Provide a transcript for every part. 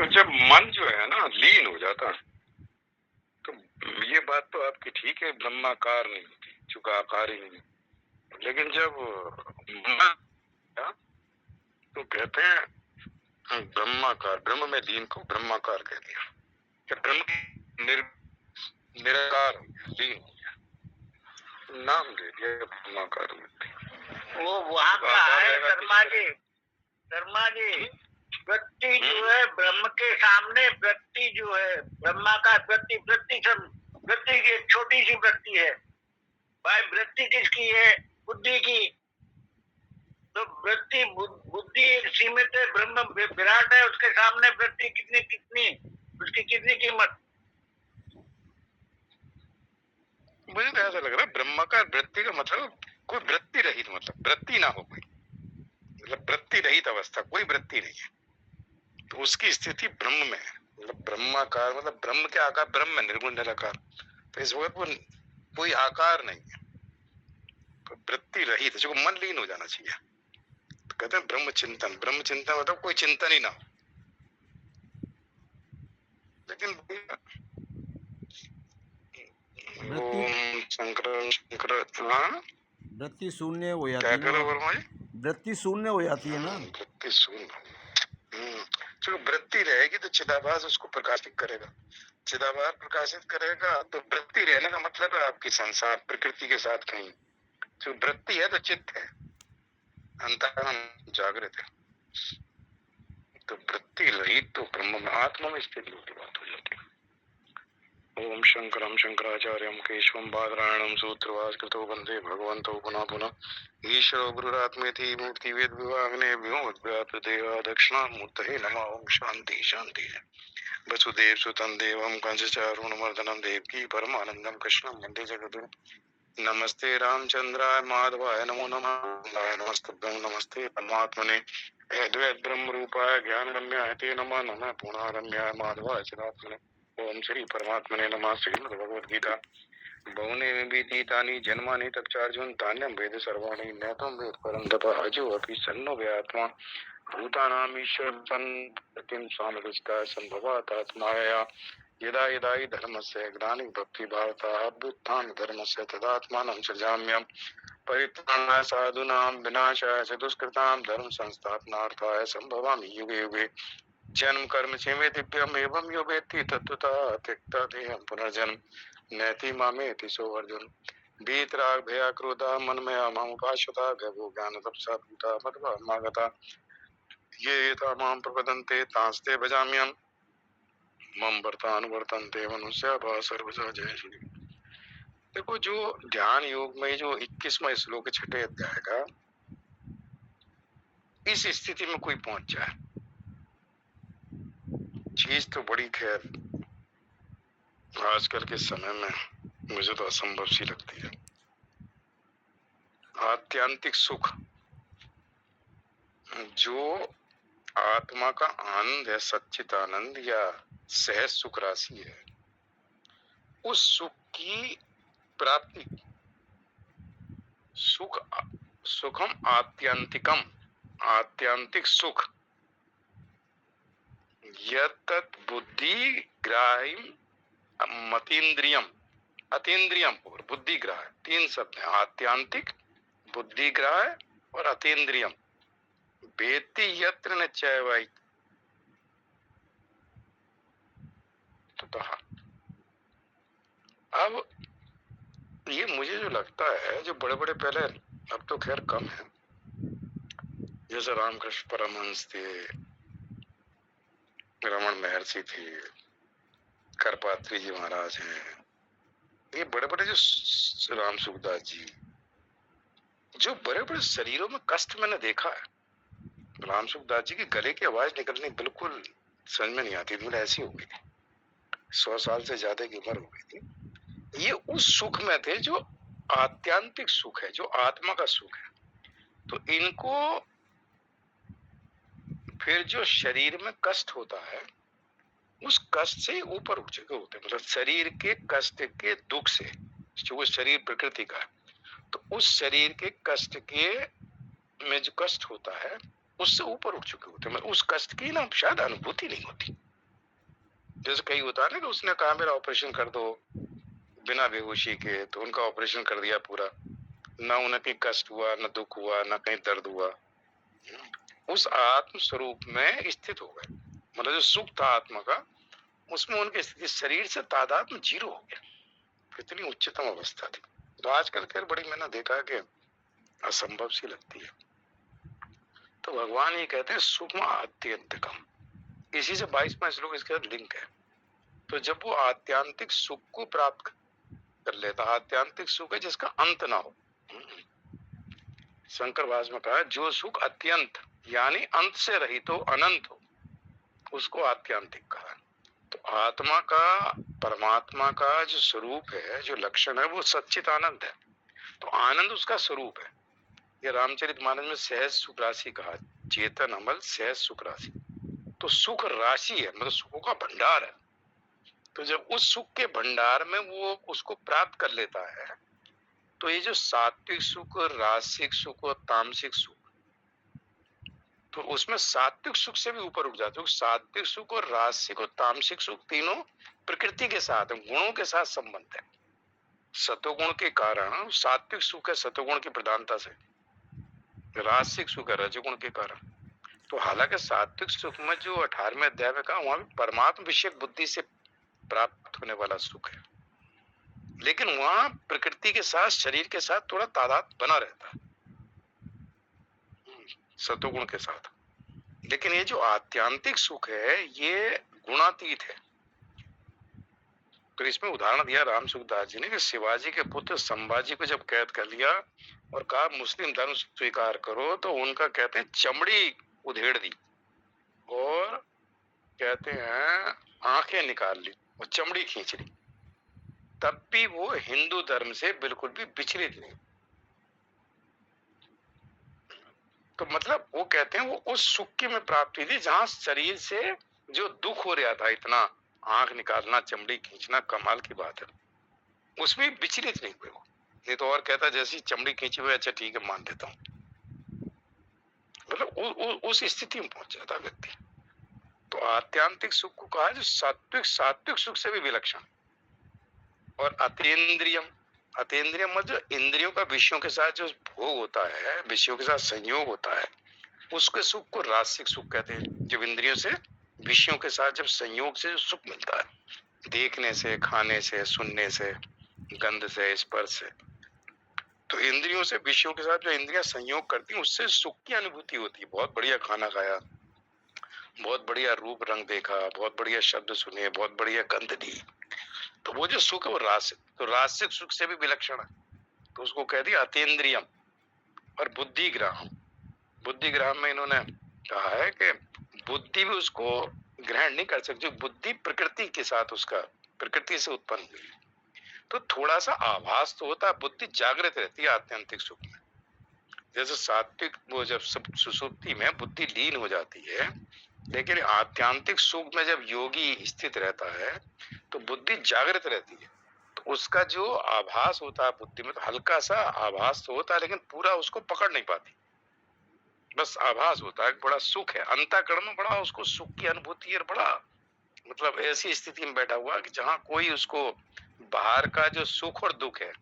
तो जब मन जो है ना लीन हो जाता है, तो ये बात तो आपकी ठीक है, ब्रह्माकार नहीं होती, चूंकि आकार ही नहीं। लेकिन जब मन, तो कहते हैं ब्रह्माकार, ब्रह्म में लीन को ब्रह्माकार कह दिया, कि ब्रह्म की निराकार लीन हो गया, नाम दे दिया ब्रह्माकार मूर्ति। वो वहाँ का है शर्मा जी। शर्मा जी, व्यक्ति जो है ब्रह्म के सामने, व्यक्ति जो है ब्रह्माकार व्यक्ति, व्यक्ति की एक छोटी सी व्यक्ति है भाई। वृत्ति किसकी है? बुद्धि की। तो वृत्ति बुद्धि एक सीमित है, ब्रह्म विराट है, उसके सामने वृत्ति कितनी उसकी कितनी कीमत? मुझे तो ऐसा लग रहा है ब्रह्माकार वृत्ति का मतलब कोई वृत्ति रहित, मतलब वृत्ति ना हो कोई, मतलब वृत्ति रहित अवस्था, कोई वृत्ति नहीं है, तो उसकी स्थिति ब्रह्म में है। मतलब ब्रह्माकार मतलब ब्रह्म के आकार, ब्रह्म में निर्गुण निराकार, तो इस वक्त वो कोई आकार नहीं है, तो वृत्ति रहित, जो मन लीन हो जाना चाहिए। तो कहते हैं ब्रह्म चिंतन, ब्रह्म चिंतन मतलब कोई चिंतन ही ना हो। लेकिन ओम शंकर शंकर, हाँ वृत्ति शून्य हो जाती क्या है करो ना, वर्मा जी, वृत्ति शून्य हो जाती है ना। वृत्ति शून्य, जो वृत्ति रहेगी तो चिदाभास उसको प्रकाशित करेगा, चिदाभास प्रकाशित करेगा, तो वृत्ति रहने का मतलब है आपकी संसार प्रकृति के साथ कहीं, जो वृत्ति है तो चित्त है, अंतःकरण जागृत है, तो वृत्ति रहित तो ब्रह्म में आत्मा में स्थिति होती, बात हो जाती है। ओम शंकरम शंकराचार्यम केशवम बादरायणम सूत्रवासकृतो वंदे भगवन्तो पुनः पुनः ईश्वरो गुरुरात्मेति मूर्तिवेद विभागने व्योमव्याप्त देवा दक्षिणामूर्तये नमः। ओम शांति शांति। वसुदेव सुतं देवं कंसचारुणमर्दनं देवकी परमानंदं कृष्णं वन्दे जगद्गुरुं। नमस्ते रामचंद्राय माधवाय नमो नमः। नमस्तुभ्यं नमस्ते परमात्मने अद्वैत ब्रह्म रूपाय ज्ञानगम्याय ते नमः। नमः पूर्णारम्याय माधवाय चिदात्मने। ओम श्री परमात्मने नमः। श्रीमद् भगवद गीता बहुने विदितानि जन्मानि तच्चार्जुन तान्यं वेद सर्वाणि नैतं वेद परं तपः अजो अपि सन्नो व्यात्मा भूतानां ईश्वरं स्वामिकृष्टाय सम्भवात् आत्माया यदा यदा हि धर्मस्य ग्लानिर्भक्तिभावतः अभ्युत्थानं धर्मस्य तदात्मानं सृजाम्यहम्। परित्राणाय साधूनां विनाशाय च दुष्कृतां धर्म संस्थापनार्थाय सम्भवामि युगे युगे। जन्म कर्म चेमे दिव्यम एवं यो वेत्ति तत्त्वतः त्यक्ता देहं पुनर्जन्म नैति मामेति सो अर्जुन। वीतराग भया क्रोधा मनमया मामुपाश्रिता गभो ज्ञान तपसा भूता मद्भा मागता ये यथा मां प्रपदन्ते तांस्ते भजाम्यहम्। मम वर्तानुवर्तन्ते मनुष्या सर्वसा। जय श्री। देखो जो ध्यान योग में जो 21वां श्लोक छठे अध्याय का, इस स्थिति में कोई पहुंच जाए, चीज तो बड़ी खैर आजकल के समय में मुझे तो असंभव सी लगती है। आत्यांतिक सुख, जो आत्मा का आनंद है, सच्चित आनंद या सहज सुख राशि है, उस सुख की प्राप्ति, सुखम आत्यंतिकम, आत्यांतिक सुख, यत्तत् बुद्धि ग्राह्यम मतीन्द्रियम, अतीन्द्रियम और बुद्धिग्राह, तीन शब्द हैं, आत्यांतिक, बुद्धिग्राह और अतीन्द्रियम। वेत्ति यत्र न चैवै ततः। अब ये मुझे जो लगता है, जो बड़े बड़े पहले, अब तो खैर कम है, जैसे रामकृष्ण परमहंस थे, रमन महर्षि थे, करपात्री जी महाराज हैं, ये बड़े बड़े जो राम सुखदास जी, जो बड़े बड़े शरीरों में कष्ट मैंने देखा है। राम सुखदास जी की गले की आवाज निकलनी बिल्कुल समझ में नहीं आती थी, मतलब ऐसी हो गई थी, 100 साल से ज्यादा की उम्र हो गई थी। ये उस सुख में थे जो आत्यांतिक सुख है, जो आत्मा का सुख है। तो इनको फिर जो शरीर में कष्ट होता है, उस कष्ट से ऊपर उठ चुके होते हैं, मतलब शरीर के कष्ट के दुख से, जो वो शरीर प्रकृति का है, तो उस शरीर के कष्ट के में जो कष्ट होता है, उससे ऊपर उठ चुके होते हैं, मतलब उस कष्ट की ना शायद अनुभूति नहीं होती। जैसे कई होता है ना कि उसने कहा मेरा ऑपरेशन कर दो बिना बेहोशी के, तो उनका ऑपरेशन कर दिया पूरा, ना उन्हें कहीं कष्ट हुआ, ना दुख हुआ, ना कहीं दर्द हुआ, उस आत्म स्वरूप में स्थित हो गए। मतलब जो सुख था आत्मा का, उसमें उनकी स्थिति शरीर से तादात्म्य जीरो हो गया। कितनी उच्चतम अवस्था थी। तो आजकल खैर बड़ी मैंने देखा कि असंभव सी लगती है। तो भगवान ये कहते हैं सूक्ष्म आत्यंतिकम। इसी से 22वां श्लोक इसके साथ लिंक है। तो जब वो आत्यांतिक सुख को प्राप्त कर लेता, आत्यांतिक सुख है जिसका अंत ना हो। शंकर भाष्य में कहा जो सुख अत्यंत यानी अंत से रहित हो, अनंत हो, उसको आत्यांतिक कहा। तो आत्मा का, परमात्मा का जो स्वरूप है, जो लक्षण है, वो सच्चित आनंद है। तो आनंद उसका स्वरूप है। ये रामचरितमानस में सहज सुख राशि कहा, चेतन अमल सहज सुख राशि। तो सुख राशि है, मतलब सुखों का भंडार है। तो जब उस सुख के भंडार में वो उसको प्राप्त कर लेता है, तो ये जो सात्विक सुख, रासिक सुख और तामसिक सुख, तो उसमें सात्विक सुख से भी ऊपर उठ जाते हो। सात्विक सुख और रासिक और तामसिक सुख तीनों प्रकृति के साथ, गुणों के साथ संबंध है। सतोगुण के कारण सात्विक सुख है, सतोगुण की प्रधानता से। रासिक सुख है रजोगुण के कारण। तो हालांकि सात्विक सुख में जो 18वें अध्याय में कहा, वहां भी परमात्म विषयक बुद्धि से प्राप्त होने वाला सुख है, लेकिन वहां प्रकृति के साथ, शरीर के साथ थोड़ा तादाद बना रहता है, सतोगुण के साथ। लेकिन ये जो आत्यांतिक सुख है, ये गुणातीत है। तो इसमें उदाहरण दिया राम सुखदास जी ने कि शिवाजी के पुत्र संभाजी को जब कैद कर लिया और कहा मुस्लिम धर्म स्वीकार करो, तो उनका कहते हैं चमड़ी उधेड़ दी और कहते हैं आंखें निकाल ली और चमड़ी खींच ली, तब भी वो हिंदू धर्म से बिल्कुल भी विचलित नहीं। तो मतलब वो कहते हैं वो उस सुख की में प्राप्ति थी जहां शरीर से जो दुख हो रहा था, इतना आंख निकालना, चमड़ी खींचना, कमाल की बात है, उसमें विचलित नहीं हुए वो। नहीं तो और कहता जैसी चमड़ी खींची हुई, अच्छा ठीक है मान देता हूँ। मतलब उस स्थिति में पहुंच जाता व्यक्ति। तो आत्यांतिक सुख को कहा जो सात्विक सुख से भी विलक्षण। और अतीन्द्रियम, अतीन्द्रियम मतलब इंद्रियों का विषयों के साथ जो भोग होता है, विषयों के साथ संयोग होता है, उसके सुख को रासिक सुख कहते हैं। जब इंद्रियों से, विषयों के साथ जब संयोग से जो सुख मिलता है, देखने से, खाने से, सुनने से, गंध से, स्पर्श से, तो इंद्रियों से, विषयों के साथ जो इंद्रियां संयोग करती हैं, उससे सुख की अनुभूति होती है। बहुत बढ़िया खाना खाया, बहुत बढ़िया रूप रंग देखा, बहुत बढ़िया शब्द सुने, बहुत बढ़िया गंध ली, तो वो जो सुख है वो रासिक। तो रासिक सुख से भी विलक्षण है, तो उसको कह दिया अतीन्द्रियम। और बुद्धिग्राम, बुद्धिग्राम में इन्होंने कहा है कि बुद्धि भी उसको ग्रहण नहीं कर सकती। बुद्धि प्रकृति के साथ, उसका प्रकृति से उत्पन्न हुई, तो थोड़ा सा आभास तो होता है, बुद्धि जागृत रहती है आत्यंतिक सुख में। जैसे सात्विक वो जब सब सुसुप्ति में बुद्धि लीन हो जाती है, लेकिन आत्यांतिक सुख में जब योगी स्थित रहता है तो बुद्धि जागृत रहती है। तो उसका जो आभास होता है बुद्धि में, तो हल्का सा आभास तो होता है, लेकिन पूरा उसको पकड़ नहीं पाती, बस आभास होता है। बड़ा सुख है, अंतःकरण में बड़ा उसको सुख की अनुभूति है, बड़ा मतलब ऐसी स्थिति में बैठा हुआ कि जहाँ कोई उसको बाहर का जो सुख और दुख है,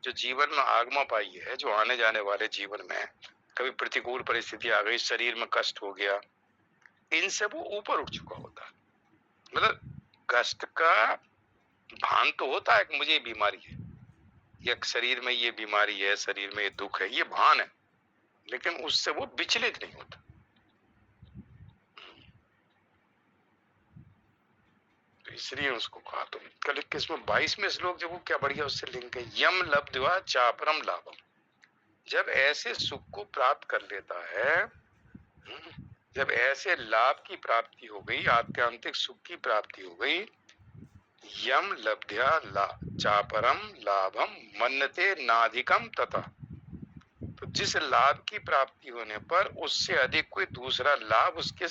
जो जीवन में आगमा पाई है, जो आने जाने वाले जीवन में कभी प्रतिकूल परिस्थिति आ गई, शरीर में कष्ट हो गया, इनसे वो ऊपर उठ चुका होता है। मतलब कष्ट का भान तो होता है कि मुझे बीमारी है, या शरीर में ये बीमारी है, शरीर में ये दुख है, ये भान है, लेकिन उससे वो विचलित नहीं होता। तो इसलिए उसको कहा। तो कल 21 में श्लोक जब वो क्या बढ़िया उससे लिंक है, यम लब्ध्वा चापरम लाभम। जब ऐसे सुख को प्राप्त कर लेता है, जब ऐसे लाभ की प्राप्ति हो गई, आत्यांतिक सुख की प्राप्ति हो गई, यम लब्ध्या चापरम लाभम मन्नते नाधिकम तथा। तो जिस लाभ की प्राप्ति होने पर उससे अधिक कोई दूसरा लाभ उसके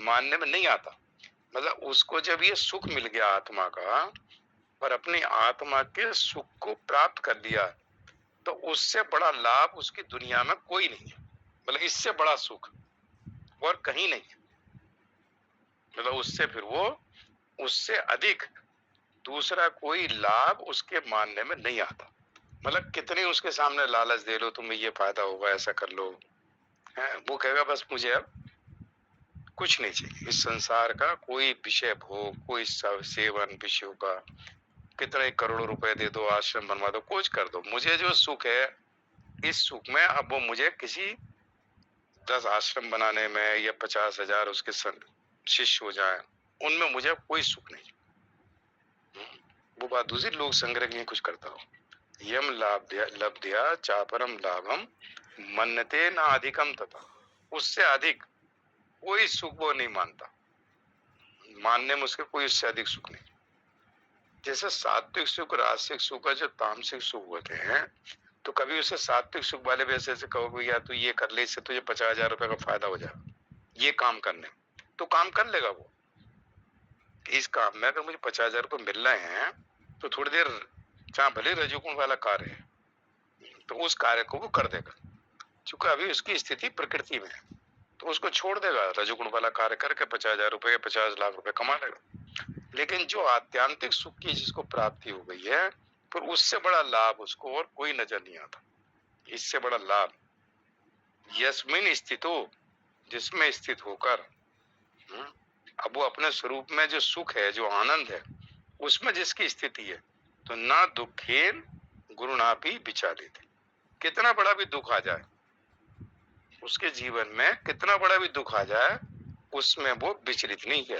मानने में नहीं आता। मतलब उसको जब ये सुख मिल गया आत्मा का, और अपनी आत्मा के सुख को प्राप्त कर लिया, तो उससे बड़ा लाभ उसकी दुनिया में कोई नहीं है। मतलब इससे बड़ा सुख और कहीं नहीं है। मतलब उससे फिर वो उससे अधिक दूसरा कोई लाभ उसके मानने में नहीं आता। मतलब कितने उसके सामने लालच दे लो, तुम्हें ये फायदा होगा, ऐसा कर लो, है वो कहेगा बस मुझे अब कुछ नहीं चाहिए। इस संसार का कोई विषय भोग, कोई सेवन विषयों का, कितने करोड़ों रुपए दे दो, आश्रम बनवा दो, कुछ कर दो, मुझे जो सुख है इस सुख में अब वो मुझे किसी 10 आश्रम बनाने में या 50,000 उसके शिष्य हो जाए, उनमें मुझे कोई सुख नहीं। वो बात दूसरी, लोग संग्रह के लिए कुछ करता हो। यम लब्ध्या चापरम लाभम मन्नते न अधिकम तथा, उससे अधिक कोई सुख वो नहीं मानता, मानने में उसके कोई उससे अधिक सुख नहीं। जैसे सात्विक सुख, राजसिक सुख, जो तामसिक सुख होते हैं, तो कभी उसे सात्विक सुख वाले वैसे ऐसे कहोगे या तू ये कर ले, इससे तुझे 50,000 रुपए का फायदा हो जाएगा ये काम करने, तो काम कर लेगा वो। इस काम में अगर मुझे 50,000 रुपए मिल रहे हैं तो थोड़ी देर चाहे भले रजोगुण वाला कार्य है तो उस कार्य को वो कर देगा, क्योंकि अभी उसकी स्थिति प्रकृति में है, तो उसको छोड़ देगा, रजोगुण वाला कार्य करके 50,000 रुपए, 50 लाख रुपए कमा लेगा। लेकिन जो आत्यांतिक सुख की जिसको प्राप्ति हो गई है, फिर उससे बड़ा लाभ उसको और कोई नजर नहीं आता। इससे बड़ा लाभ यस्मिन स्थितो, जिसमें स्थित होकर अब वो अपने स्वरूप में जो सुख है, जो आनंद है, उसमें जिसकी स्थिति है, तो ना दुखेन गुरुनापी विचालित, कितना बड़ा भी दुख आ जाए उसके जीवन में, कितना बड़ा भी दुख आ जाए उसमें वो विचलित नहीं किया।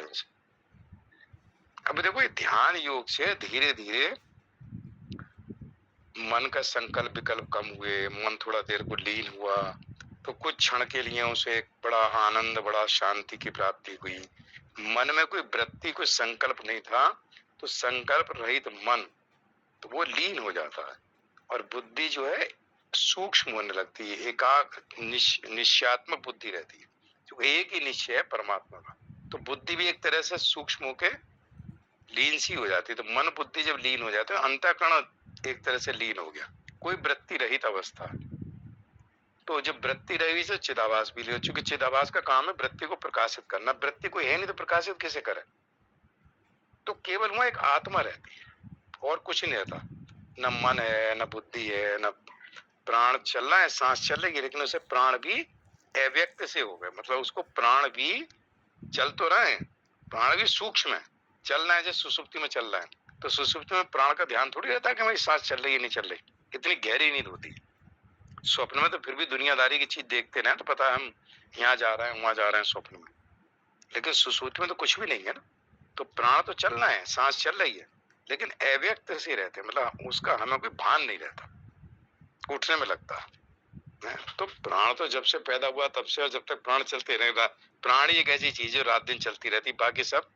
अब देखो ये ध्यान योग से धीरे धीरे मन का संकल्प विकल्प कम हुए, मन थोड़ा देर को लीन हुआ, तो कुछ क्षण के लिए उसे एक बड़ा आनंद, बड़ा शांति की प्राप्ति हुई। मन में कोई वृत्ति, कोई संकल्प नहीं था, तो संकल्प रहित मन, तो वो लीन हो जाता है और बुद्धि जो है सूक्ष्म होने लगती है, निश्चयात्मक बुद्धि रहती है, जो एक ही निश्चय है परमात्मा का। तो बुद्धि भी एक तरह से सूक्ष्म होके लीन सी हो जाती है। तो मन बुद्धि जब लीन हो जाते हैं, अंतःकरण एक तरह से लीन हो गया, कोई वृत्ति रहित अवस्था है। तो जब वृत्ति रही तो चिदाभास भी ले, चूंकि चिदाभास का काम है वृत्ति को प्रकाशित करना, वृत्ति कोई है नहीं तो प्रकाशित कैसे करे। तो केवल वहां एक आत्मा रहती है और कुछ नहीं रहता, न मन है, न बुद्धि है, न प्राण चल रहा है, सांस चल रही है, लेकिन उसे प्राण भी अव्यक्त से हो गए, मतलब उसको प्राण भी चल तो रहे हैं, प्राण भी सूक्ष्म है, चल रहा है, जैसे सुसुप्ति में चल रहा है, तो सुसुप्ति में प्राण का ध्यान थोड़ी रहता है कि हमारी सांस चल रही है नहीं चल रही, इतनी गहरी नींद होती है। स्वप्न में तो फिर भी दुनियादारी की चीज देखते ना, तो पता है हम यहाँ जा रहे हैं, वहां जा रहे हैं स्वप्न में, लेकिन सुसुप्ति में तो कुछ भी नहीं है ना। तो प्राण तो चल रहा है, सांस चल रही है, लेकिन अव्यक्त से रहते हैं, मतलब उसका हमें कोई भान नहीं रहता, उठने में लगता है। तो प्राण तो जब से पैदा हुआ तब से, और जब तक प्राण चलते रहेगा, प्राण एक ऐसी चीज है रात दिन चलती रहती, बाकी सब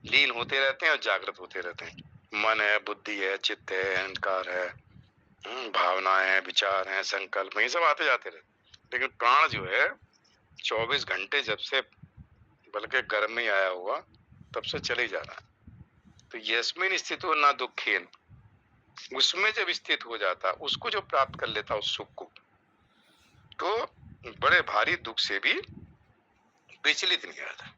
लीन होते रहते हैं और जागृत होते रहते हैं। मन है, बुद्धि है, चित्त है, अहंकार है, भावनाएं हैं, विचार हैं, संकल्प, ये सब आते जाते रहते। लेकिन प्राण जो है 24 घंटे जब से, बल्कि गर्भ में आया हुआ तब से चले जा रहा है। तो यस्मिन स्थितो ना दुखेन, उसमें जब स्थित हो जाता, उसको जो प्राप्त कर लेता उस सुख को, तो बड़े भारी दुख से भी विचलित नहीं रहता।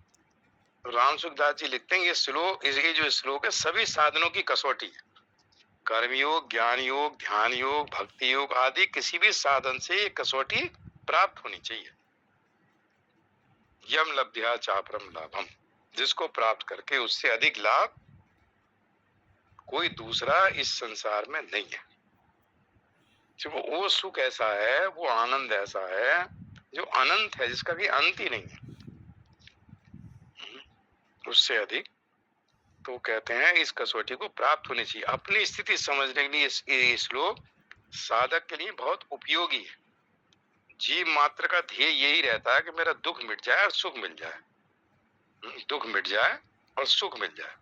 राम सुखदास जी लिखते हैं, ये श्लोक, ये जो श्लोक है सभी साधनों की कसौटी है। कर्मयोग, ज्ञान योग, ध्यान योग, भक्ति योग आदि किसी भी साधन से ये कसौटी प्राप्त होनी चाहिए। यम लब्ध्या चापरम लाभम, जिसको प्राप्त करके उससे अधिक लाभ कोई दूसरा इस संसार में नहीं है। जो वो सुख ऐसा है, वो आनंद ऐसा है जो अनंत है, जिसका भी अंत ही नहीं है, उससे अधिक। तो कहते हैं इस कसौटी को प्राप्त होनी चाहिए। अपनी स्थिति समझने के लिए ये श्लोक साधक के लिए बहुत उपयोगी है। जीव मात्र का ध्येय यही रहता है कि मेरा दुख मिट जाए और सुख मिल जाए, दुख मिट जाए और सुख मिल जाए।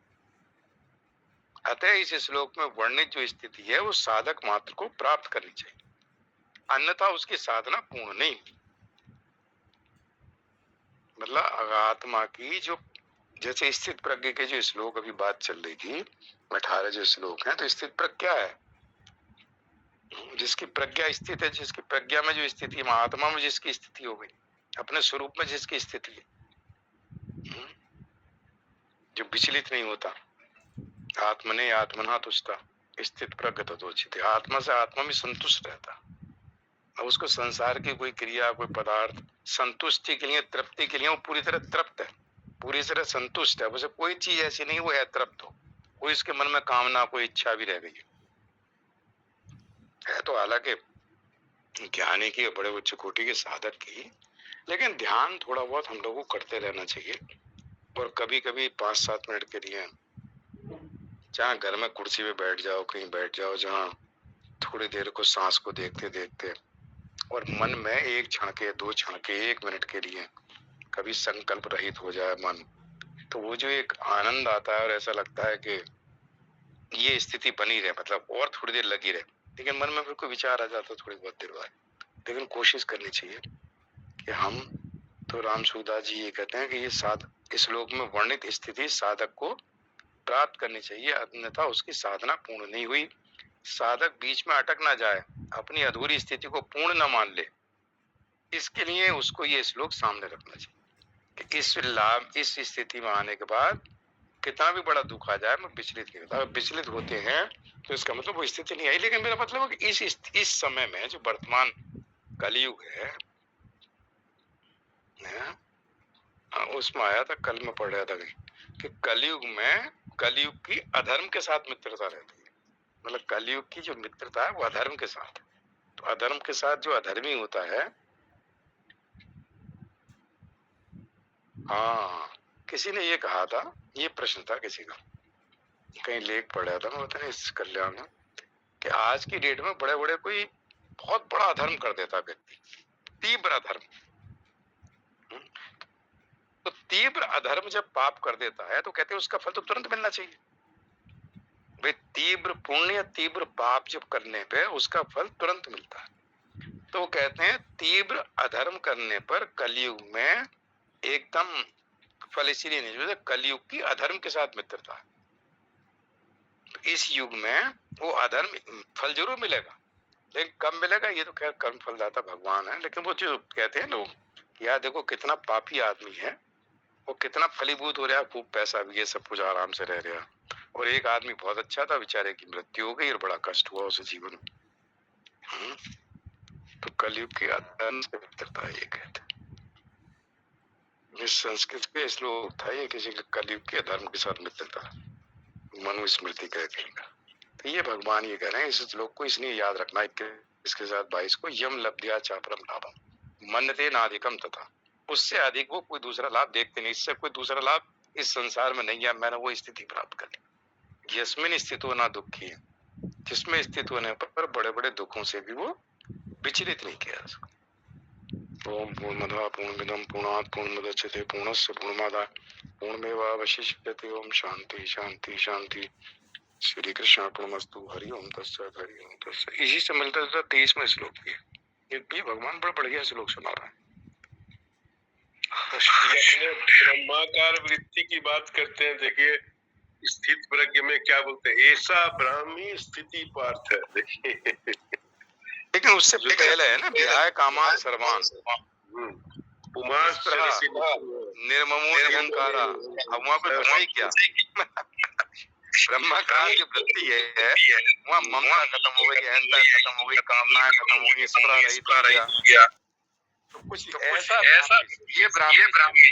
अतः इस श्लोक में वर्णित जो स्थिति है वो साधक मात्र को प्राप्त करनी चाहिए, अन्यथा उसकी साधना पूर्ण नहीं। मतलब आत्मा की जो, जैसे स्थित प्रज्ञ के जो श्लोक अभी बात चल रही थी, 18 जो श्लोक है, तो स्थित प्रज्ञा है, जिसकी प्रज्ञा स्थित है, जिसकी प्रज्ञा में जो स्थिति है, आत्मा में जिसकी स्थिति हो गई, अपने स्वरूप में जिसकी स्थिति है, जो विचलित नहीं होता। आत्मने आत्मना तुष्टा स्थित प्रगतोचित, आत्मा से आत्मा में संतुष्ट रहता। अब उसको संसार की कोई क्रिया, कोई पदार्थ संतुष्टि के लिए, तृप्ति के लिए वो पूरी तरह तृप्त है, पूरी तरह संतुष्ट है। उसे कोई चीज ऐसी नहीं वो है तृप्त हो, कोई इसके मन में कामना, कोई इच्छा भी रह गई है तो हालांकि ज्ञानी की, बड़े उच्च कोटि के साधक की, लेकिन ध्यान थोड़ा बहुत हम लोगों को करते रहना चाहिए। और कभी कभी 5-7 मिनट के लिए जहाँ घर में कुर्सी पे बैठ जाओ, कहीं बैठ जाओ, जहाँ थोड़ी देर को सांस को देखते देखते और मन में एक क्षण के, 2 क्षण के, 1 मिनट के लिए कभी संकल्प रहित हो जाए मन, तो वो जो एक आनंद आता है और ऐसा लगता है कि ये स्थिति बनी रहे, मतलब और थोड़ी देर लगी रहे। लेकिन मन में फिर कोई विचार आ जाता है थोड़ी बहुत देर बाद। लेकिन कोशिश करनी चाहिए कि हम तो राम सूखदास जी ये कहते हैं कि ये इस श्लोक में वर्णित स्थिति साधक को प्राप्त करनी चाहिए, अन्यथा उसकी साधना पूर्ण नहीं हुई। साधक बीच में अटक ना जाए, अपनी अधूरी स्थिति को पूर्ण न मान ले, इसके लिए उसको ये श्लोक सामने रखना चाहिए कि इस स्थिति में आने के बाद कितना भी बड़ा दुख आ जाए मैं विचलित नहीं होता। विचलित होते हैं तो इसका मतलब वो स्थिति नहीं आई। लेकिन मेरा मतलब है कि इस समय में जो वर्तमान कलयुग है, उसमें आया था, कल में पढ़ रहा था कि कलयुग में कलयुग की अधर्म के साथ मित्रता रहती है। मतलब कलयुग की जो मित्रता है वो अधर्म के साथ। तो अधर्म के साथ जो अधर्मी होता है, हाँ, किसी ने ये कहा था, ये प्रश्न था किसी का, कहीं लेख पढ़ा था, मैं पता नहीं इस कल्याण में, कि आज की डेट में बड़े बड़े कोई बहुत बड़ा अधर्म कर देता व्यक्ति, तीव्र अधर्म, तो तीव्र अधर्म जब पाप कर देता है तो कहते हैं उसका फल तो तुरंत मिलना चाहिए। भाई तीव्र पुण्य या तीव्र पाप जब करने पे उसका फल तुरंत मिलता है। तो वो कहते हैं तीव्र अधर्म करने पर कलयुग में एकदम फल इसीलिए नहीं मिलता, कलयुग की अधर्म के साथ मित्रता है। तो इस युग में वो अधर्म फल जरूर मिलेगा, लेकिन कब मिलेगा ये तो खैर कर्म फलदाता भगवान है। लेकिन वो जो कहते हैं लोग, यार देखो कितना पापी आदमी है, वो कितना फलीभूत हो रहा है, खूब पैसा भी है, सब कुछ आराम से रह रहा, और एक आदमी बहुत अच्छा था, बेचारे की मृत्यु हो गई और बड़ा कष्ट हुआ उसे जीवन में। तो कलयुग की अधर्म से मित्रता ये कहते हैं। इस संस्कृत के श्लोक था ये, किसी के कलयुग के धर्म के साथ मित्रता, मनुस्मृति कहते हैं। तो ये भगवान ये कह रहे हैं इस श्लोक को, इसलिए याद रखना। इसके साथ 22 को, यम लब्ध्या चापरम लाभम मन्यते नाधिकम तथा, उससे अधिक वो कोई दूसरा लाभ देखते नहीं, इससे कोई दूसरा लाभ इस संसार में नहीं है, मैंने वो स्थिति प्राप्त कर ली। यस्मिन स्थितो ना दुखी, जिसमें स्थित होने पर बड़े बड़े दुखों से भी वो विचलित नहीं किया जा सकता। ओम पूर्णमदः पूर्णमिदं पूर्णात् पूर्णमुदच्यते पूर्णस्य पूर्णमादाय पूर्णमेवावशिष्यते। ओम शांति शांति शांति। श्री कृष्ण अर्पणमस्तु। हरि ओम तत्सत् हरि ओम तत्सत्। इसी से मिलता जुलता 23वां श्लोक भी है। ये भगवान बड़ा बढ़िया श्लोक सुना रहा है। अपने ब्रह्माकार वृत्ति की बात करते हैं। देखिए स्थित प्रज्ञ में क्या बोलते हैं, ऐसा ब्राह्मी स्थिति पार्थ है। देखिए लेकिन उससे पहले है ना, विहाय कामान सर्वान निर्ममो निरंकारा। अब वहाँ पे बचा ही क्या, ब्रह्माकार की वृत्ति है, वहाँ ममता खत्म हो गई, अहंता खत्म हो गई, कामनाएं खत्म हो गई, स्पृहा रहित हो गया। तो कुछ ऐसा ये ब्राह्मी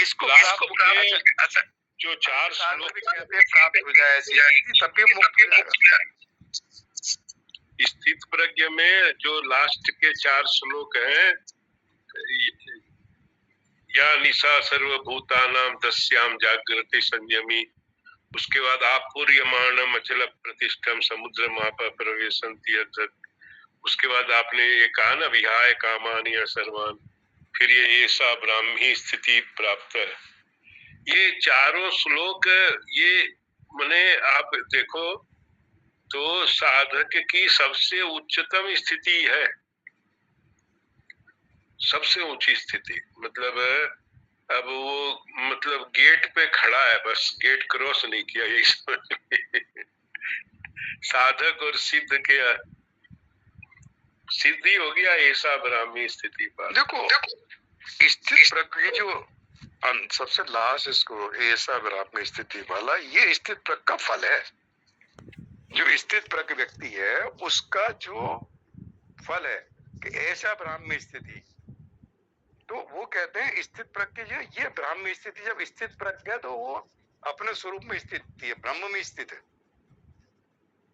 इसको प्राप्त, जो 4 श्लोक प्राप्त हो जाए ऐसी, तब भी मुक्त हो जाएगा। स्थित प्रज्ञ में जो लास्ट के 4 श्लोक हैं, या निशा सर्वभूतानां तस्याम जागृति संयमी, उसके बाद आपूर्यमाणम अचल प्रतिष्ठम समुद्र माप प्रवेशंति, उसके बाद आपने ये कहा ना विहाय कामानि सर्वान, फिर ये ऐसा ब्राह्मी स्थिति प्राप्त है। ये चारों श्लोक, ये माने आप देखो तो साधक की सबसे उच्चतम स्थिति है, सबसे ऊंची स्थिति। मतलब अब वो मतलब गेट पे खड़ा है, बस गेट क्रॉस नहीं किया, यही समझ। साधक और सिद्ध के सिद्धि हो गया ऐसा ब्राह्मी स्थिति पर। देखो स्थित प्रज्ञ जो सबसे लास्ट इसको ऐसा ब्राह्म स्थिति वाला, ये स्थित प्रज्ञ का फल है। जो स्थित प्रज्ञ व्यक्ति है उसका जो फल है कि ऐसा ब्राह्म स्थिति, तो वो कहते हैं स्थित प्रज्ञ जो ये ब्राह्म स्थिति जब स्थित प्रज्ञ है तो वो अपने स्वरूप में स्थित है, ब्रह्म में स्थित है,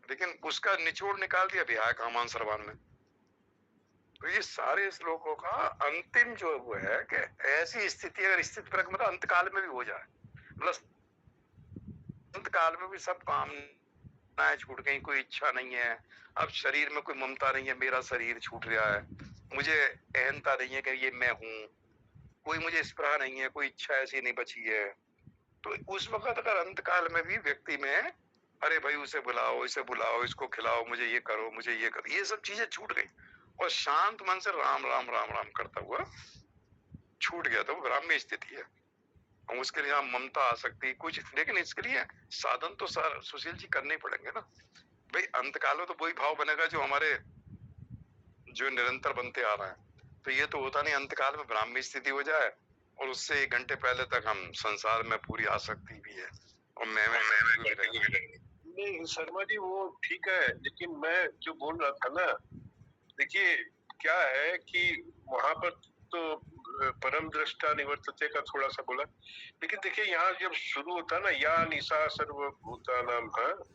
लेकिन उसका निचोड़ निकाल दिया विहाय कामान सर्वान में। तो ये सारे श्लोकों का अंतिम जो वो है कि ऐसी स्थिति अगर स्थित प्रज्ञ मतलब अंत काल में भी हो जाए, मतलब अंत काल में भी सब कामनाएं छूट गई, कोई इच्छा नहीं है, अब शरीर में कोई ममता नहीं है, मेरा शरीर छूट रहा है, मुझे अहंता नहीं है कि ये मैं हूँ, कोई मुझे स्पृहा नहीं है, कोई इच्छा ऐसी नहीं बची है, तो उस वक्त अगर अंत काल में भी व्यक्ति में अरे भाई उसे बुलाओ, इसे बुलाओ, इसको खिलाओ, मुझे ये करो, मुझे ये करो, ये सब चीजें छूट गई और शांत मन से राम राम राम राम करता हुआ छूट गया, तो वो ब्राह्मी स्थिति है। और उसके लिए ममता आ सकती कुछ, लेकिन इसके लिए साधन तो सुशील जी करने ही पड़ेंगे ना भाई। अंत काल में तो वही भाव बनेगा जो हमारे जो निरंतर बनते आ रहा है। तो ये तो होता नहीं अंत काल में ब्राह्मी स्थिति हो जाए और उससे 1 घंटे पहले तक हम संसार में पूरी आसक्ति भी है और मैं नहीं शर्मा जी वो ठीक है, लेकिन मैं जो बोल रहा था ना, देखिए क्या है कि वहां पर तो परम दृष्टा निवर्तते का थोड़ा सा बोला, लेकिन देखिए यहाँ जब शुरू होता ना या निशा सर्वभूतानां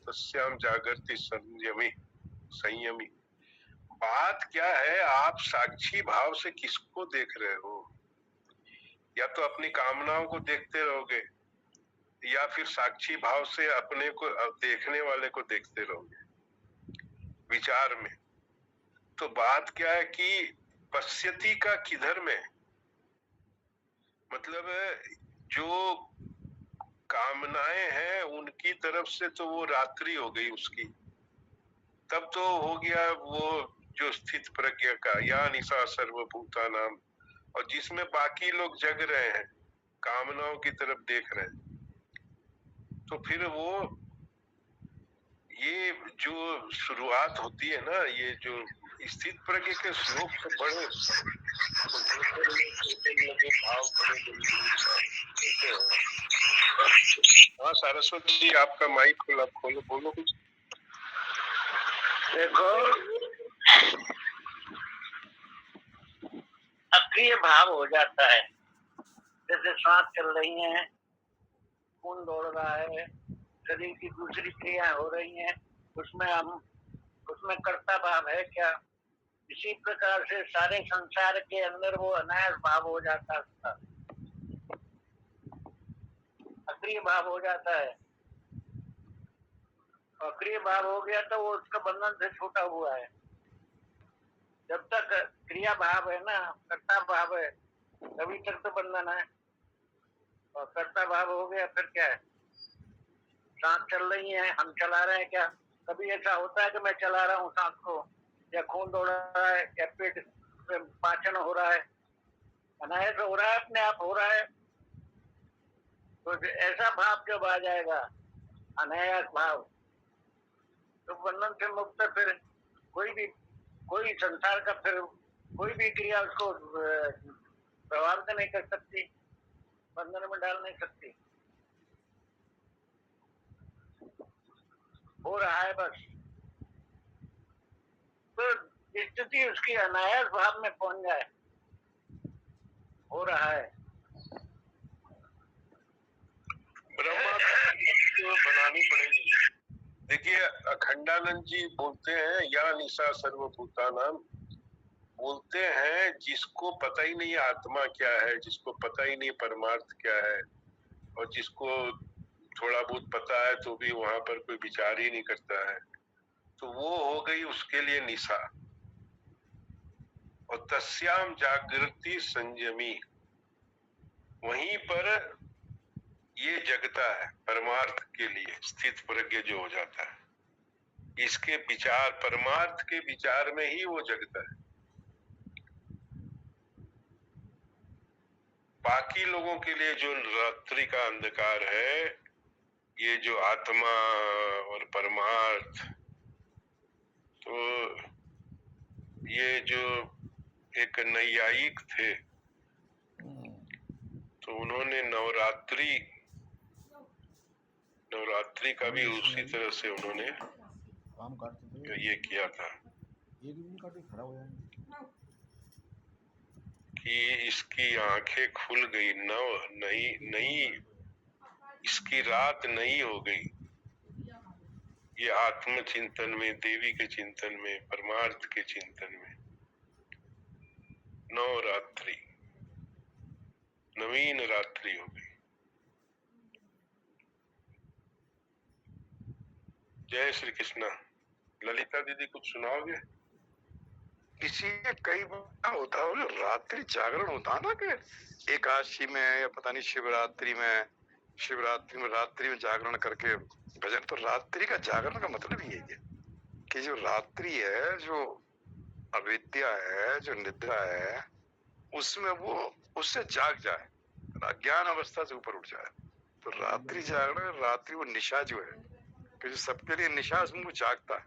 तस्याम जागृति संयमी संयमी, बात क्या है, आप साक्षी भाव से किसको देख रहे हो? या तो अपनी कामनाओं को देखते रहोगे या फिर साक्षी भाव से अपने को देखने वाले को देखते रहोगे विचार में। तो बात क्या है कि पश्यति का किधर में, मतलब जो कामनाएं हैं उनकी तरफ से तो वो रात्रि हो गई उसकी, तब तो हो गया वो जो स्थित प्रज्ञा का या निशा सर्वभूतानां, और जिसमें बाकी लोग जग रहे हैं कामनाओं की तरफ देख रहे हैं, तो फिर वो ये जो शुरुआत होती है ना, ये जो स्थित प्रज्ञ के श्लोक से बड़े भाव बड़े। हाँ सरस्वती जी आपका माइक खोला, खोलो बोलो कुछ। देखो अक्रिय भाव हो जाता है, जैसे सांस चल रही है, खून दौड़ रहा है, शरीर की दूसरी क्रिया हो रही हैं, उसमें कर्ता भाव है क्या? इसी प्रकार से सारे संसार के अंदर वो अनायास भाव हो जाता है, अक्रिय भाव हो जाता है। अक्रिय भाव हो गया तो वो उसका बंधन से छूटा हुआ है। जब तक क्रिया भाव है ना, कर्ता भाव है, तभी तक तो बंधन है, और कर्ता भाव हो गया फिर क्या है? सांस चल रही है, हम चला रहे हैं क्या? कभी ऐसा होता है कि मैं चला रहा हूँ सांस को, या खून दौड़ रहा है, या पेट में पाचन हो रहा है, अनायास हो रहा है, अपने आप हो रहा है। तो ऐसा भाव जब आ जाएगा, अनायास भाव, तो बंधन से मुक्त, फिर कोई संसार का फिर कोई भी क्रिया उसको प्रभावित नहीं कर सकती, बंधन में डाल नहीं सकती। हो रहा है बस, तो स्थिति उसकी अनायास भाव में पहुंच जाए, हो रहा है। ब्रह्मा तो बनानी पड़ेगी। देखिए अखंडानंद जी बोलते हैं या निशा सर्वभूतानां, बोलते हैं जिसको पता ही नहीं आत्मा क्या है, जिसको पता ही नहीं परमार्थ क्या है, और जिसको थोड़ा बहुत पता है तो भी वहां पर कोई विचार ही नहीं करता है, तो वो हो गई उसके लिए निशा। और तस्याम जागृति संयमी, वहीं पर ये जगता है परमार्थ के लिए, स्थित प्रज्ञ जो हो जाता है, इसके विचार परमार्थ के विचार में ही वो जगता है। बाकी लोगों के लिए जो रात्रि का अंधकार है, ये जो आत्मा और परमार्थ, तो ये जो एक नैयायिक थे, तो उन्होंने नवरात्रि का भी उसी तरह से उन्होंने काम काटते थे ये किया था एक दिन काटे खड़ा हो जाएंगे कि इसकी आंखें खुल गई, नई इसकी रात नई हो गई। ये आत्म चिंतन में, देवी के चिंतन में, परमार्थ के चिंतन में नवरात्रि, नवीन रात्रि हो गई। जय श्री कृष्णा। ललिता दीदी कुछ सुनाओगे? इसीलिए कई बार होता है वो जो रात्रि जागरण होता है ना, कि एकादशी में या पता नहीं शिवरात्रि में रात्रि में जागरण करके भजन। तो रात्रि का जागरण का मतलब ही यही है कि जो रात्रि है, जो अविद्या है, जो निद्रा है, उसमें वो उससे जाग जाए, अज्ञान अवस्था से ऊपर उठ जाए। तो रात्रि जागरण, रात्रि वो निशा जो है, कि जो सबके लिए निशा, उसमें वो जागता है।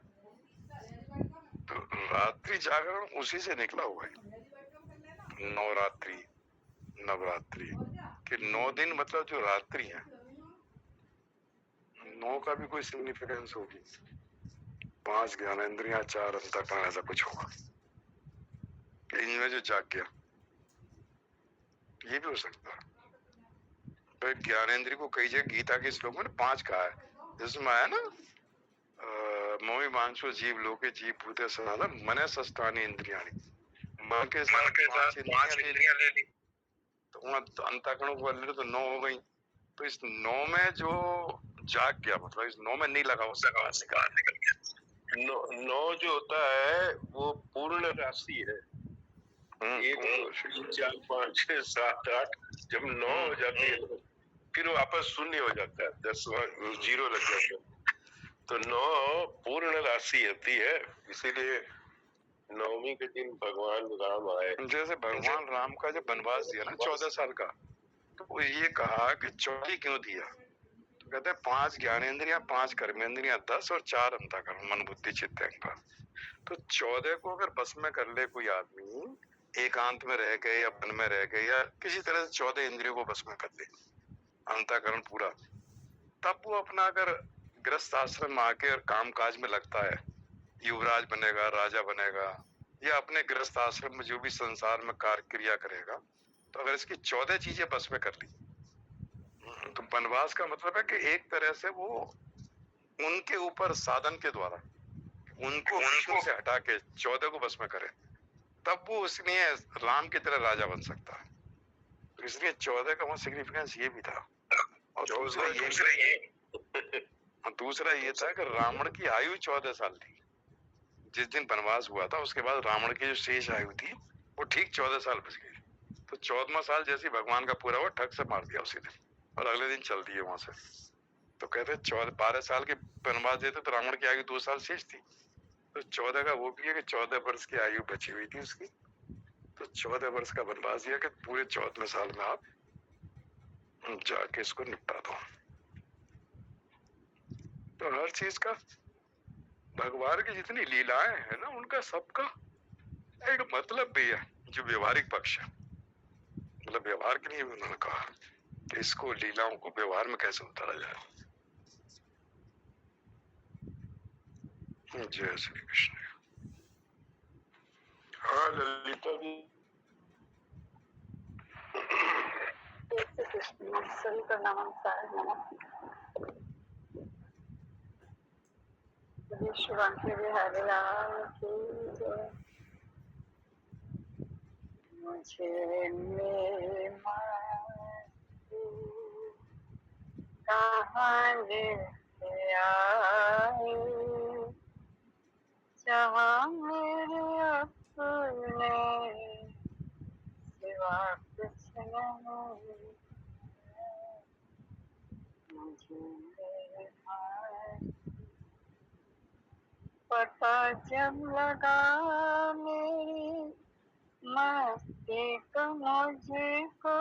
तो रात्रि जागरण उसी से निकला हुआ है। नवरात्रि, नवरात्रि कि 9 दिन मतलब जो रात्रि है, 9 का भी कोई सिग्निफिकेंस होगी। 5 ज्ञानेंद्रियां, 4 अंतःकरण, ऐसा कुछ होगा। इनमें जो जाग गया, ये भी हो सकता है। तो ज्ञानेंद्रिय को कई जगह गीता के श्लोक में 5 कहा है, जिसमें आया ना, मोहि मांसो जीव लोके जीव भूते सनातन मने सस्तानी इंद्रियाणी। मन के साथ 5 इंद्रियां ले ली, तो अंतःकरणों को ले लो तो 9 हो गई। तो इस 9 में जो जाग गया, मतलब इस 9 में नहीं लगा, उससे बाहर निकल गया। 9 जो होता है वो पूर्ण राशि है। 1 2 3 4 5 6 7 8 जब 9 हो जाती है फिर वो वापस शून्य हो जाता है, 10वां जीरो लग जाता है। तो 9 पूर्ण राशि होती है, इसीलिए नवमी के दिन भगवान राम आए। जैसे भगवान राम का जब वनवास दिया ना 14 साल का, तो वो ये कहा कि 14 क्यों दिया? तो कहते हैं 5 ज्ञानेंद्रियां, 5 कर्मेंद्रियां, 10 और 4 अंतःकरण, मन बुद्धि चित्त अहंकार। तो 14 को अगर बस में कर ले कोई आदमी, एकांत में रह गए या वन में रह गए, या किसी तरह से 14 इंद्रियों को बस में कर ले, अंतःकरण पूरा, तब वो अपना अगर गृहस्थ आश्रम में आके और काम काज में लगता है, युवराज बनेगा, राजा बनेगा, या अपने गृहस्थ आश्रम में जो भी संसार में कार्य क्रिया करेगा, तो अगर इसकी 14 चीजें बस में कर ली, तो वनवास का मतलब है कि एक तरह से वो उनके ऊपर साधन के द्वारा उनको विष्णु से हटा के 14 को बस में करे, तब वो उसमें राम की तरह राजा बन सकता है। तो इसलिए 14 का वहां सिग्निफिकेंस ये भी था। और दूसरा ये था कि रावण की आयु 14 साल थी। जिस दिन वनवास हुआ था उसके बाद रावण की जो शेष आयु थी वो ठीक 14 साल बच गई। तो 14वां साल जैसे ही भगवान का पूरा हुआ, ठग से मार दिया उसी दिन, और अगले दिन चल दिए वहां से। तो कहते 12 साल के वनवास देते तो रावण की आयु 2 साल शेष थी। तो 14 का वो भी है कि 14 वर्ष की आयु बची हुई थी उसकी। तो 14 वर्ष का वनवास दिया कि पूरे 14वें साल में आप जाके इसको निपटा दो। तो हर चीज का, भगवान की जितनी लीलाएं है ना, उनका सबका एक मतलब भी है, जो व्यवहारिक पक्ष है। मतलब व्यवहार के लिए भी उन्होंने कहा कि इसको, लीलाओं को व्यवहार में कैसे उतारा जाए। जय श्री कृष्ण। हाँ ललिता जी। सभी का नमस्कार। विश्वांकी बिहारी लाल की जय। मुझे मेरी मस्ती कहाँ लेके आई, जहाँ मेरे अपने सिवा कुछ नहीं। मुझे मेरी मस्ती पता जब लगा मेरी मस्ती का मुझको,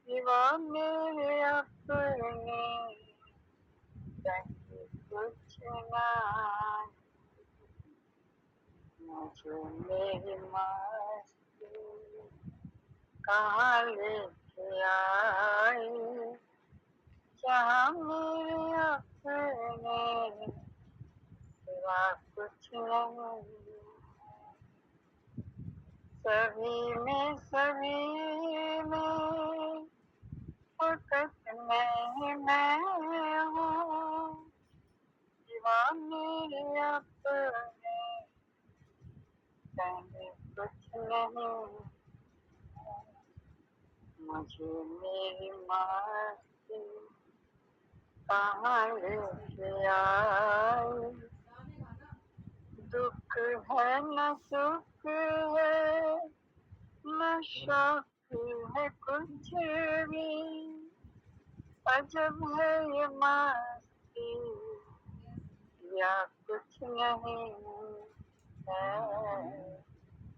सिवा मेरे अपने कहीं कुछ ना। मुझे मेरी मस्ती कहाँ ले से आई, जहाँ मेरे अपने सिवा कुछ नहीं। सभी में फकत मैं हूँ, सिवा मेरे अपने कहीं कुछ नहीं। मुझे मेरी मस्ती कहाँ लेके आई, दुख है न सुख है न शौक है कुछ भी, अजब है ये मस्ती या कुछ नहीं है।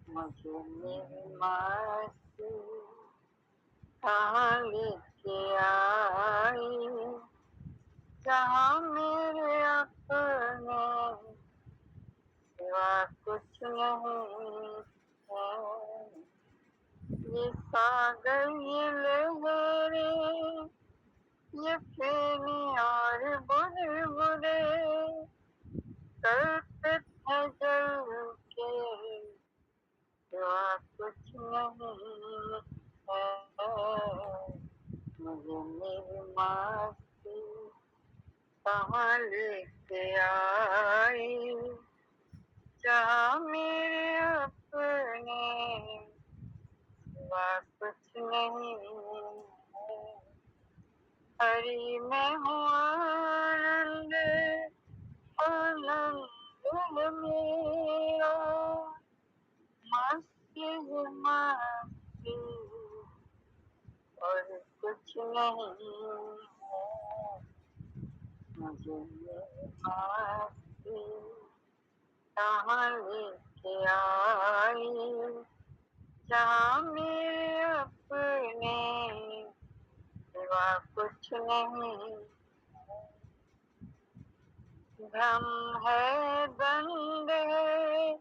मुझे मेरी मस्ती कहाँ लेके आई, जहाँ मेरे अपने सिवा कुछ नहीं है। ये सागर ये लहरें ये फेनी और बुलबुले कल्पित है जल के सिवा कुछ नहीं है। मुझे मेरी मस्ती कहाँ लेके आई, जहाँ मेरे अपने सिवा कुछ नहीं है। हरि में हूँ आनंद आनंद मेरा, मस्ती है मस्ती और कुछ नहीं है। मुझे मेरी मस्ती कहाँ लेके आई, जहाँ मेरे अपने सिवा कुछ नहीं। भ्रम है दंड है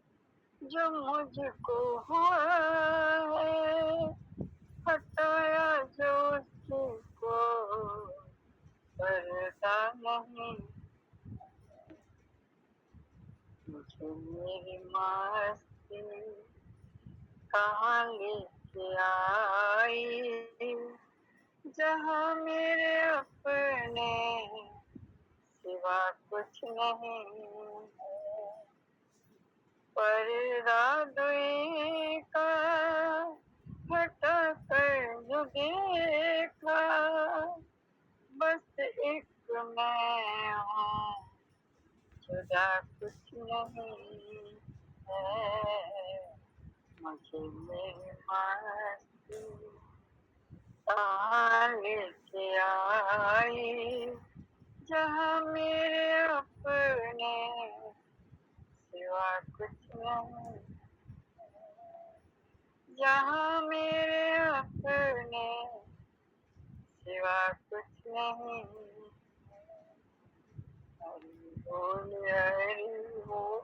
जो मुझको हुआ है, हटाया जो उसको पर्दा नहीं। मुझे मेरी मस्ती कहाँ लेके आई, जहाँ मेरे अपने सिवा कुछ नहीं है। पर्दा दुई का हटा कर जो देखा, बस एक मैं हूँ जुदा कुछ नहीं है। मुझे मेरी मस्ती कहाँ लेके आई, जहाँ मेरे अपने सिवा कुछ नहीं। जहाँ मेरे अपने सिवा कुछ नहीं। हरि बोल हरि बोल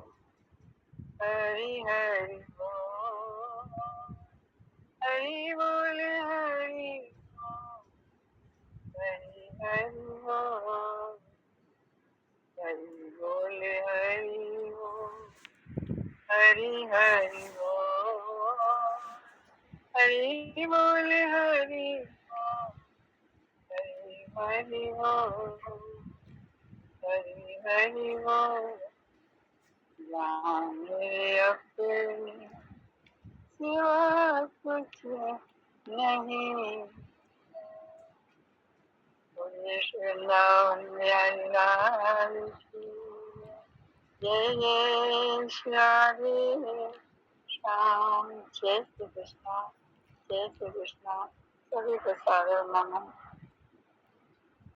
हरि हरि बोल, हरि बोल हरि बोल, हरि हरि बोल, हरि बोल हरि बोल, हरि हरि बोल, हरि बोल हरि बोल, हरि हरि बोल, हरि हरि बोल। जहाँ मेरे अपने सिवा कुछ नहीं। बोले वृंदावन बिहारी लाल की जय। जय श्री राधे श्याम। जय श्री कृष्णा, जय श्री कृष्णा। सभी को सादर नमन।